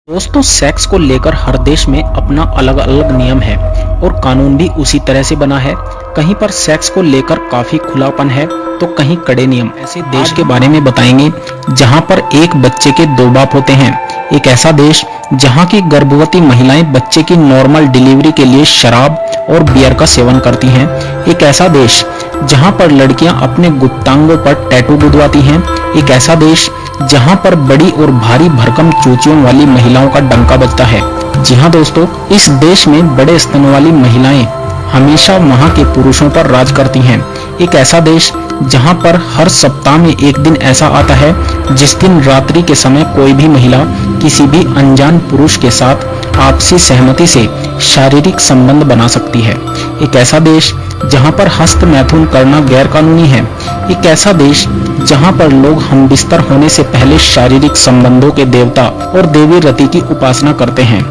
दोस्तों, सेक्स को लेकर हर देश में अपना अलग अलग नियम है और कानून भी उसी तरह से बना है। कहीं पर सेक्स को लेकर काफी खुलापन है तो कहीं कड़े नियम। ऐसे देश के बारे में बताएंगे जहां पर एक बच्चे के दो बाप होते हैं। एक ऐसा देश जहां की गर्भवती महिलाएं बच्चे की नॉर्मल डिलीवरी के लिए शराब और बियर का सेवन करती हैं। एक ऐसा देश जहां पर लड़कियां अपने गुप्तांगों पर टैटू गुदवाती हैं। एक ऐसा देश जहां पर बड़ी और भारी भरकम चोटियों वाली महिलाओं का डंका बजता है। जी हां दोस्तों, इस देश में बड़े स्तन वाली महिलाएं हमेशा वहां के पुरुषों पर राज करती हैं। एक ऐसा देश जहां पर हर सप्ताह में एक दिन ऐसा आता है जिस दिन रात्रि के समय कोई भी महिला किसी भी अनजान पुरुष के साथ आपसी सहमति से शारीरिक संबंध बना सकती है। एक ऐसा देश जहां पर हस्त मैथुन करना गैर कानूनी है। एक ऐसा देश जहां पर लोग हम बिस्तर होने से पहले शारीरिक संबंधों के देवता और देवी रति की उपासना करते हैं।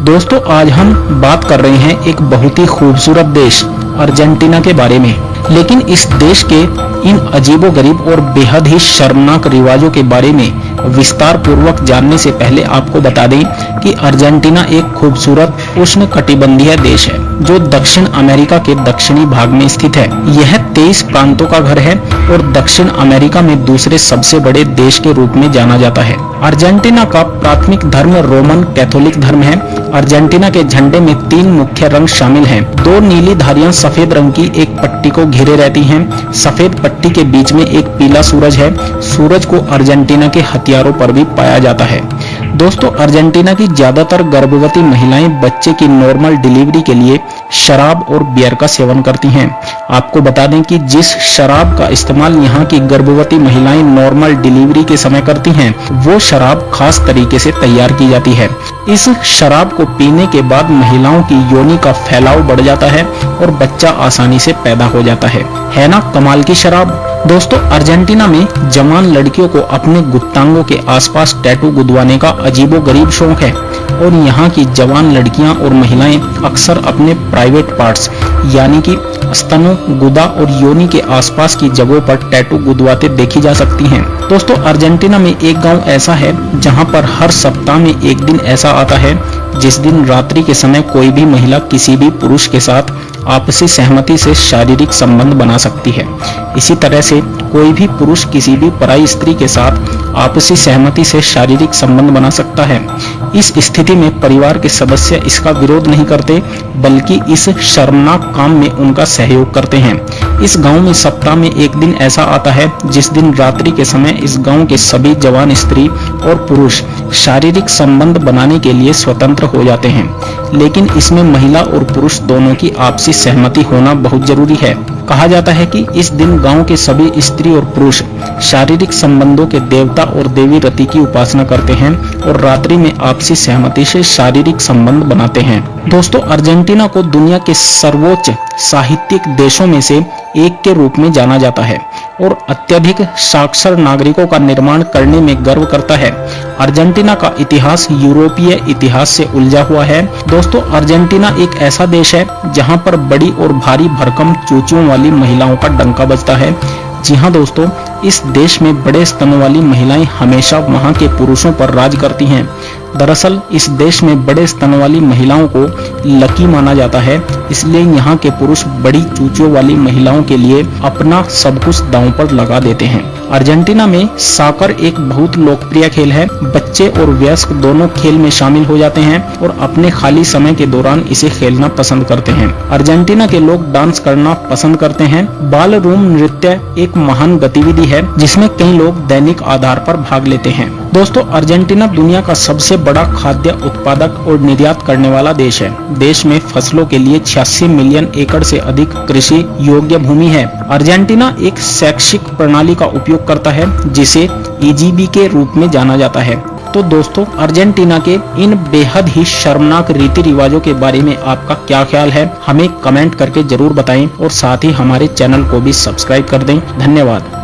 दोस्तों, आज हम बात कर रहे हैं एक बहुत ही खूबसूरत देश अर्जेंटीना के बारे में। लेकिन इस देश के इन अजीबोगरीब और बेहद ही शर्मनाक रिवाजों के बारे में विस्तार पूर्वक जानने से पहले आपको बता दें कि अर्जेंटीना एक खूबसूरत उष्णकटिबंधीय देश है जो दक्षिण अमेरिका के दक्षिणी भाग में स्थित है। यह 23 प्रांतों का घर है और दक्षिण अमेरिका में दूसरे सबसे बड़े देश के रूप में जाना जाता है। अर्जेंटीना का प्राथमिक धर्म रोमन कैथोलिक धर्म है। अर्जेंटीना के झंडे में 3 मुख्य रंग शामिल हैं। 2 नीली धारियां सफेद रंग की एक पट्टी को घेरे रहती हैं। सफेद पट्टी के बीच में एक पीला सूरज है। सूरज को अर्जेंटीना के हथियारों पर भी पाया जाता है। दोस्तों, अर्जेंटीना की ज्यादातर गर्भवती महिलाएं बच्चे की नॉर्मल डिलीवरी के लिए शराब और बियर का सेवन करती हैं। आपको बता दें कि जिस शराब का इस्तेमाल यहाँ की गर्भवती महिलाएं नॉर्मल डिलीवरी के समय करती हैं, वो शराब खास तरीके से तैयार की जाती है। इस शराब को पीने के बाद महिलाओं की योनि का फैलाव बढ़ जाता है और बच्चा आसानी से पैदा हो जाता है ना कमाल की शराब। दोस्तों, अर्जेंटीना में जवान लड़कियों को अपने गुप्तांगों के आसपास टैटू गुदवाने का अजीबोगरीब शौक है और यहाँ की जवान लड़कियां और महिलाएं अक्सर अपने प्राइवेट पार्ट्स यानी कि स्तनों, गुदा और योनि के आसपास की जगहों पर टैटू गुदवाते देखी जा सकती हैं। दोस्तों, अर्जेंटीना में एक गांव ऐसा है जहां पर हर सप्ताह में एक दिन ऐसा आता है जिस दिन रात्रि के समय कोई भी महिला किसी भी पुरुष के साथ आपसी सहमति से शारीरिक संबंध बना सकती है। इसी तरह से कोई भी पुरुष किसी भी पराई स्त्री के साथ आपसी सहमति से शारीरिक संबंध बना सकता है। इस स्थिति में परिवार के सदस्य इसका विरोध नहीं करते बल्कि इस शर्मनाक काम में उनका सहयोग करते हैं। इस गांव में सप्ताह में एक दिन ऐसा आता है जिस दिन रात्रि के समय इस गांव के सभी जवान स्त्री और पुरुष शारीरिक संबंध बनाने के लिए स्वतंत्र हो जाते हैं। लेकिन इसमें महिला और पुरुष दोनों की आपसी सहमति होना बहुत जरूरी है। कहा जाता है कि इस दिन गांव के सभी स्त्री और पुरुष शारीरिक संबंधों के देवता और देवी रति की उपासना करते हैं और रात्रि में आपसी सहमति से शारीरिक संबंध बनाते हैं। दोस्तों, अर्जेंटीना को दुनिया के सर्वोच्च साहित्यिक देशों में से एक के रूप में जाना जाता है और अत्यधिक साक्षर नागरिकों का निर्माण करने में गर्व करता है। अर्जेंटीना का इतिहास यूरोपीय इतिहास से उलझा हुआ है। दोस्तों, अर्जेंटीना एक ऐसा देश है जहां पर बड़ी और भारी भरकम चोटियों वाली महिलाओं का डंका बजता है। जी हां दोस्तों, इस देश में बड़े स्तन वाली महिलाएं हमेशा वहां के पुरुषों पर राज करती हैं। दरअसल इस देश में बड़े स्तन वाली महिलाओं को लकी माना जाता है, इसलिए यहाँ के पुरुष बड़ी चूचियों वाली महिलाओं के लिए अपना सब कुछ दांव पर लगा देते हैं। अर्जेंटीना में साकर एक बहुत लोकप्रिय खेल है। बच्चे और वयस्क दोनों खेल में शामिल हो जाते हैं और अपने खाली समय के दौरान इसे खेलना पसंद करते हैं। अर्जेंटीना के लोग डांस करना पसंद करते हैं। बाल रूम नृत्य एक महान गतिविधि है जिसमें कई लोग दैनिक आधार पर भाग लेते हैं। दोस्तों, अर्जेंटीना दुनिया का सबसे बड़ा खाद्य उत्पादक और निर्यात करने वाला देश है। देश में फसलों के लिए 86 मिलियन एकड़ से अधिक कृषि योग्य भूमि है। अर्जेंटीना एक शैक्षिक प्रणाली का उपयोग करता है जिसे ईजीबी के रूप में जाना जाता है। तो दोस्तों, अर्जेंटीना के इन बेहद ही शर्मनाक रीति रिवाजों के बारे में आपका क्या ख्याल है, हमें कमेंट करके जरूर बताएं और साथ ही हमारे चैनल को भी सब्सक्राइब कर दें। धन्यवाद।